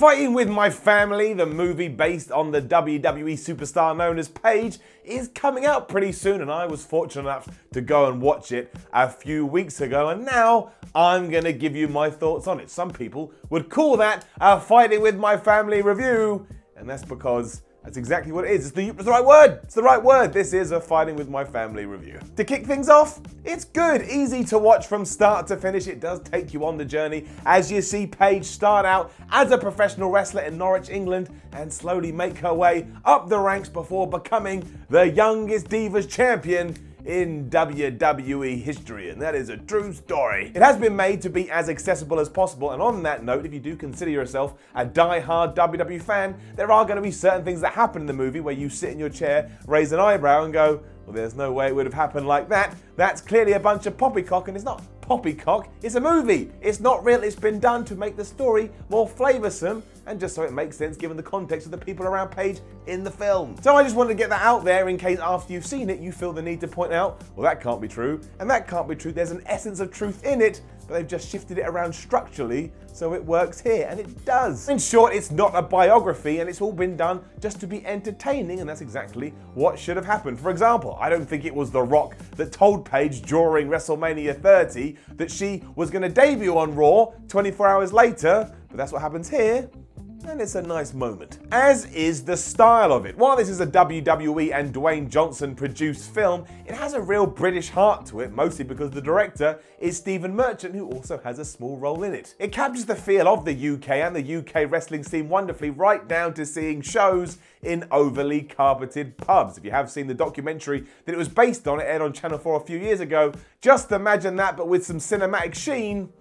Fighting with My Family, the movie based on the WWE superstar known as Paige, is coming out pretty soon, and I was fortunate enough to go and watch it a few weeks ago, and now I'm going to give you my thoughts on it. Some people would call that a Fighting with My Family review, and that's because that's exactly what it is. It's the right word. It's the right word. This is a Fighting with My Family review. To kick things off, it's good. Easy to watch from start to finish. It does take you on the journey as you see Paige start out as a professional wrestler in Norwich, England, and slowly make her way up the ranks before becoming the youngest Divas champion in WWE history, and that is a true story. It has been made to be as accessible as possible, and on that note, if you do consider yourself a die-hard WWE fan, there are going to be certain things that happen in the movie where you sit in your chair, raise an eyebrow and go, well, there's no way it would have happened like that. That's clearly a bunch of poppycock, and it's not poppycock, it's a movie. It's not real, it's been done to make the story more flavoursome and just so it makes sense given the context of the people around Paige in the film. So I just wanted to get that out there in case after you've seen it you feel the need to point out, well, that can't be true, and that can't be true. There's an essence of truth in it, but they've just shifted it around structurally so it works here, and it does. In short, it's not a biography, and it's all been done just to be entertaining, and that's exactly what should have happened. For example, I don't think it was The Rock that told Paige during WrestleMania 30 that she was going to debut on Raw 24 hours later, but that's what happens here. And it's a nice moment. As is the style of it. While this is a WWE and Dwayne Johnson produced film, it has a real British heart to it, mostly because the director is Stephen Merchant, who also has a small role in it. It captures the feel of the UK and the UK wrestling scene wonderfully, right down to seeing shows in overly carpeted pubs. If you have seen the documentary that it was based on, it aired on Channel 4 a few years ago, just imagine that but with some cinematic sheen.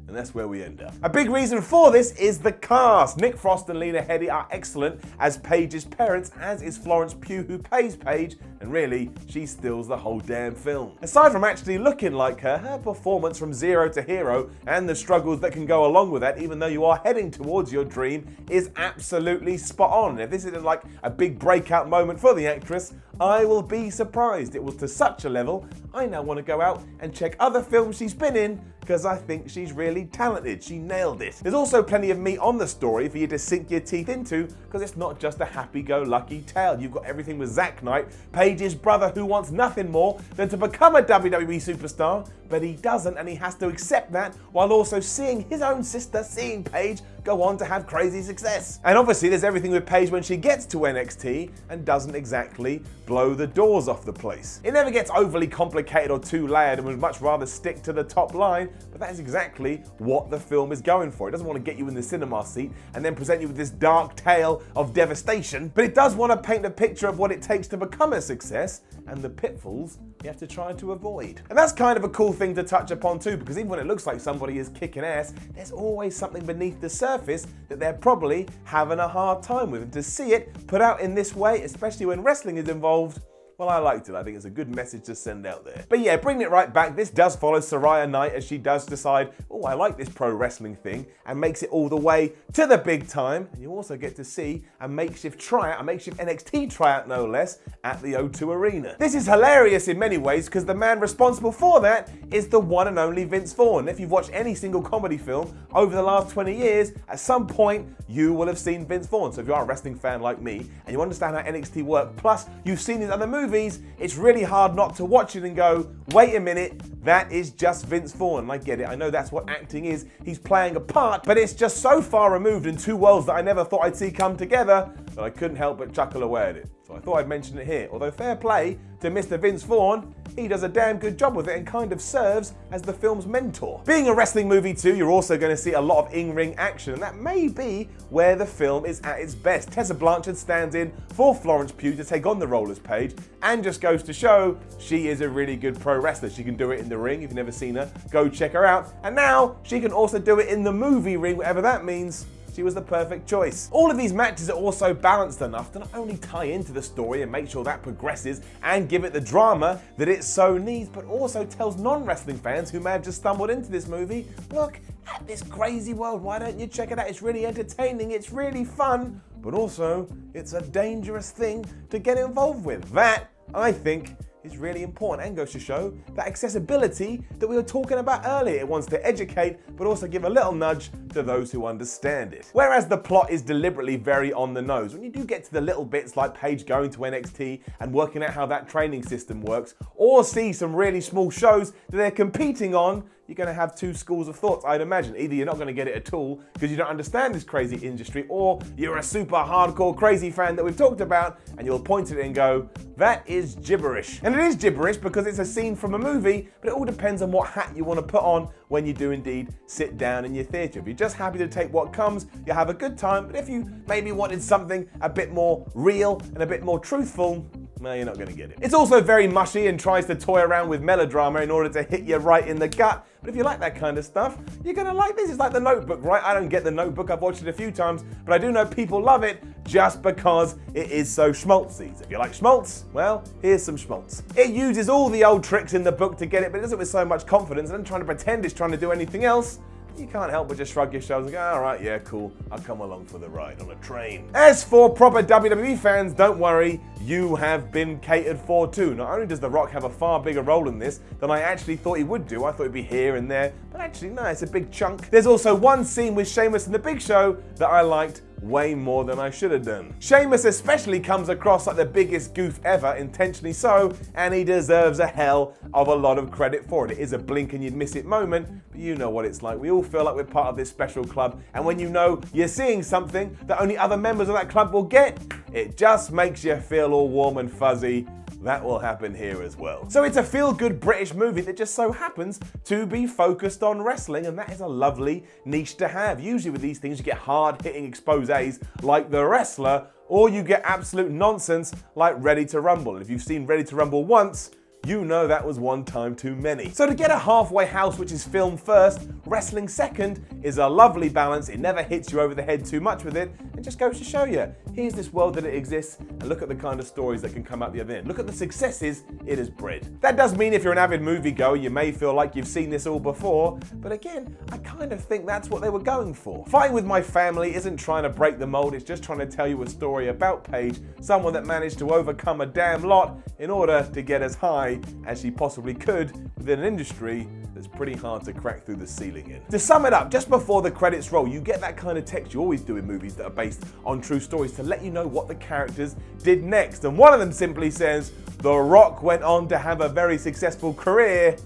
And that's where we end up. A big reason for this is the cast. Nick Frost and Lena Headey are excellent as Paige's parents, as is Florence Pugh, who plays Paige, and really, she steals the whole damn film. Aside from actually looking like her, her performance from zero to hero and the struggles that can go along with that, even though you are heading towards your dream, is absolutely spot on. If this is like a big breakout moment for the actress, I will be surprised. It was to such a level, I now want to go out and check other films she's been in because I think she's really talented. She nailed it. There's also plenty of meat on the story for you to sink your teeth into because it's not just a happy-go-lucky tale. You've got everything with Zack Knight, Paige's brother who wants nothing more than to become a WWE superstar, but he doesn't, and he has to accept that while also seeing his own sister, seeing Paige, go on to have crazy success. And obviously there's everything with Paige when she gets to NXT and doesn't exactly blow the doors off the place. It never gets overly complicated or too layered and would much rather stick to the top line, but that is exactly what the film is going for. It doesn't want to get you in the cinema seat and then present you with this dark tale of devastation, but it does want to paint a picture of what it takes to become a success and the pitfalls you have to try to avoid. And that's kind of a cool thing to touch upon too, because even when it looks like somebody is kicking ass, there's always something beneath the surface that they're probably having a hard time with. And to see it put out in this way, especially when wrestling is involved, well, I liked it. I think it's a good message to send out there. But yeah, bringing it right back, this does follow Saraya Knight as she does decide, oh, I like this pro wrestling thing, and makes it all the way to the big time. And you also get to see a makeshift tryout, a makeshift NXT tryout no less, at the O2 Arena. This is hilarious in many ways because the man responsible for that is the one and only Vince Vaughn. If you've watched any single comedy film over the last 20 years, at some point you will have seen Vince Vaughn. So if you are a wrestling fan like me and you understand how NXT works, plus you've seen his other movies, it's really hard not to watch it and go, wait a minute, that is just Vince Vaughn. And I get it, I know that's what acting is, he's playing a part, but it's just so far removed in two worlds that I never thought I'd see come together that I couldn't help but chuckle away at it. So I thought I'd mention it here. Although fair play to Mr. Vince Vaughn, he does a damn good job with it and kind of serves as the film's mentor. Being a wrestling movie too, you're also going to see a lot of in-ring action, and that may be where the film is at its best. Tessa Blanchard stands in for Florence Pugh to take on the role as Paige, and just goes to show she is a really good pro wrestler. She can do it in the ring. If you've never seen her, go check her out. And now she can also do it in the movie ring, whatever that means. She was the perfect choice. All of these matches are also balanced enough to not only tie into the story and make sure that progresses and give it the drama that it so needs, but also tells non-wrestling fans who may have just stumbled into this movie, look at this crazy world, why don't you check it out? It's really entertaining, it's really fun, but also it's a dangerous thing to get involved with. That, I think, is really important and goes to show that accessibility that we were talking about earlier. It wants to educate, but also give a little nudge to those who understand it. Whereas the plot is deliberately very on the nose, when you do get to the little bits like Paige going to NXT and working out how that training system works, or see some really small shows that they're competing on, you're going to have two schools of thoughts, I'd imagine. Either you're not going to get it at all because you don't understand this crazy industry, or you're a super hardcore crazy fan that we've talked about and you'll point at it and go, that is gibberish. And it is gibberish because it's a scene from a movie, but it all depends on what hat you want to put on when you do indeed sit down in your theatre. If you're just happy to take what comes, you'll have a good time, but if you maybe wanted something a bit more real and a bit more truthful, no, you're not going to get it. It's also very mushy and tries to toy around with melodrama in order to hit you right in the gut. But if you like that kind of stuff, you're going to like this. It's like The Notebook, right? I don't get The Notebook. I've watched it a few times, but I do know people love it just because it is so schmaltzy. So if you like schmaltz, well, here's some schmaltz. It uses all the old tricks in the book to get it, but it does it with so much confidence and trying to pretend it's trying to do anything else. You can't help but just shrug your shoulders and go, all right, yeah, cool, I'll come along for the ride on a train. As for proper WWE fans, don't worry, you have been catered for too. Not only does The Rock have a far bigger role in this than I actually thought he would do, I thought he'd be here and there, but actually, no, it's a big chunk. There's also one scene with Sheamus and The Big Show that I liked way more than I should have done. Sheamus especially comes across like the biggest goof ever, intentionally so, and he deserves a hell of a lot of credit for it. It is a blink and you'd miss it moment, but you know what it's like. We all feel like we're part of this special club, and when you know you're seeing something that only other members of that club will get, it just makes you feel all warm and fuzzy. That will happen here as well. So it's a feel-good British movie that just so happens to be focused on wrestling, and that is a lovely niche to have. Usually with these things you get hard-hitting exposés like The Wrestler, or you get absolute nonsense like Ready to Rumble. And if you've seen Ready to Rumble once, you know that was one time too many. So to get a halfway house which is film first, wrestling second is a lovely balance. It never hits you over the head too much with it, and just goes to show you, here's this world that it exists, and look at the kind of stories that can come out the other end. Look at the successes it has bred. That does mean if you're an avid moviegoer, you may feel like you've seen this all before, but again, I kind of think that's what they were going for. Fighting with My Family isn't trying to break the mold, it's just trying to tell you a story about Paige, someone that managed to overcome a damn lot in order to get as high as she possibly could within an industry that's pretty hard to crack through the ceiling in. To sum it up, just before the credits roll, you get that kind of text you always do in movies that are based on true stories to let you know what the characters did next. And one of them simply says, The Rock went on to have a very successful career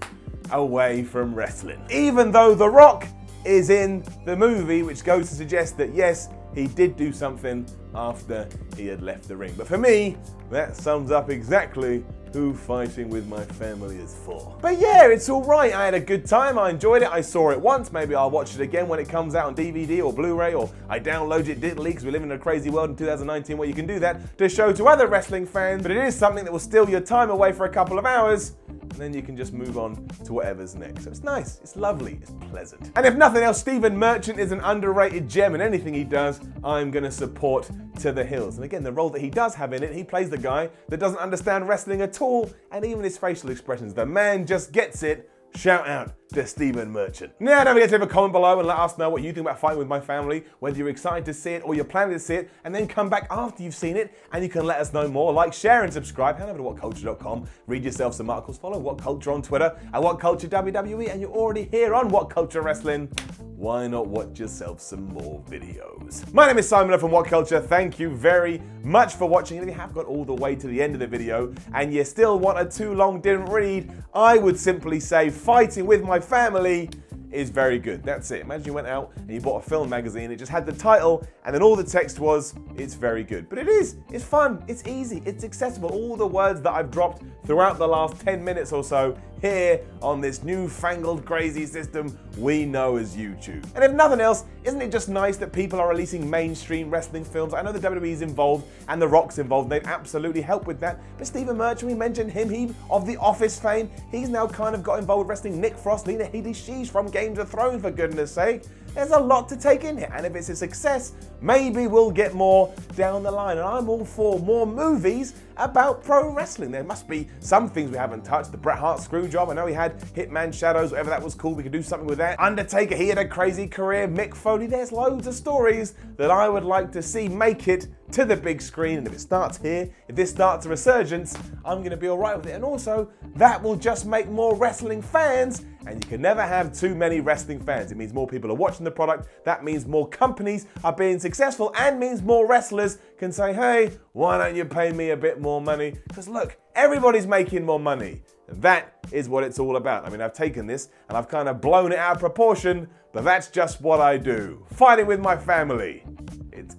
away from wrestling. Even though The Rock is in the movie, which goes to suggest that yes, he did do something after he had left the ring. But for me, that sums up exactly who Fighting with My Family is for. But yeah, it's alright. I had a good time. I enjoyed it. I saw it once. Maybe I'll watch it again when it comes out on DVD or Blu-ray, or I download it digitally because we live in a crazy world in 2019 where you can do that to show to other wrestling fans. But it is something that will steal your time away for a couple of hours, and then you can just move on to whatever's next. So it's nice, it's lovely, it's pleasant. And if nothing else, Stephen Merchant is an underrated gem, and anything he does, I'm gonna support to the hills. And again, the role that he does have in it, he plays the guy that doesn't understand wrestling at all, and even his facial expressions, the man just gets it. Shout out to Stephen Merchant. Now, don't forget to leave a comment below and let us know what you think about Fighting with My Family, whether you're excited to see it or you're planning to see it, and then come back after you've seen it and you can let us know more. Like, share, and subscribe. Head over to WhatCulture.com, read yourself some articles, follow WhatCulture on Twitter at WhatCulture WWE, and you're already here on WhatCulture Wrestling. Why not watch yourself some more videos? My name is Simon from WhatCulture. Thank you very much for watching. And if you have got all the way to the end of the video and you still want a too long didn't read, I would simply say Fighting with My Family is very good. That's it. Imagine you went out and you bought a film magazine, it just had the title and then all the text was, it's very good. But it is. It's fun. It's easy. It's accessible. All the words that I've dropped throughout the last 10 minutes or so here on this newfangled crazy system we know as YouTube. And if nothing else, isn't it just nice that people are releasing mainstream wrestling films? I know the WWE's involved and The Rock's involved, and they'd absolutely help with that. But Stephen Merchant, we mentioned him, he of The Office fame, he's now kind of got involved with wrestling. Nick Frost, Lena Headey, she's from Game of Thrones, for goodness sake. There's a lot to take in here, and if it's a success, maybe we'll get more down the line. And I'm all for more movies about pro wrestling. There must be some things we haven't touched. The Bret Hart screw job, I know he had Hitman Shadows, whatever that was called, we could do something with that. Undertaker, he had a crazy career. Mick Foley, there's loads of stories that I would like to see make it to the big screen, and if it starts here, if this starts a resurgence, I'm going to be alright with it. And also, that will just make more wrestling fans, and you can never have too many wrestling fans. It means more people are watching the product, that means more companies are being successful, and means more wrestlers can say, hey, why don't you pay me a bit more money? Because look, everybody's making more money. And that is what it's all about. I mean, I've taken this and I've kind of blown it out of proportion, but that's just what I do. Fighting with my family. It's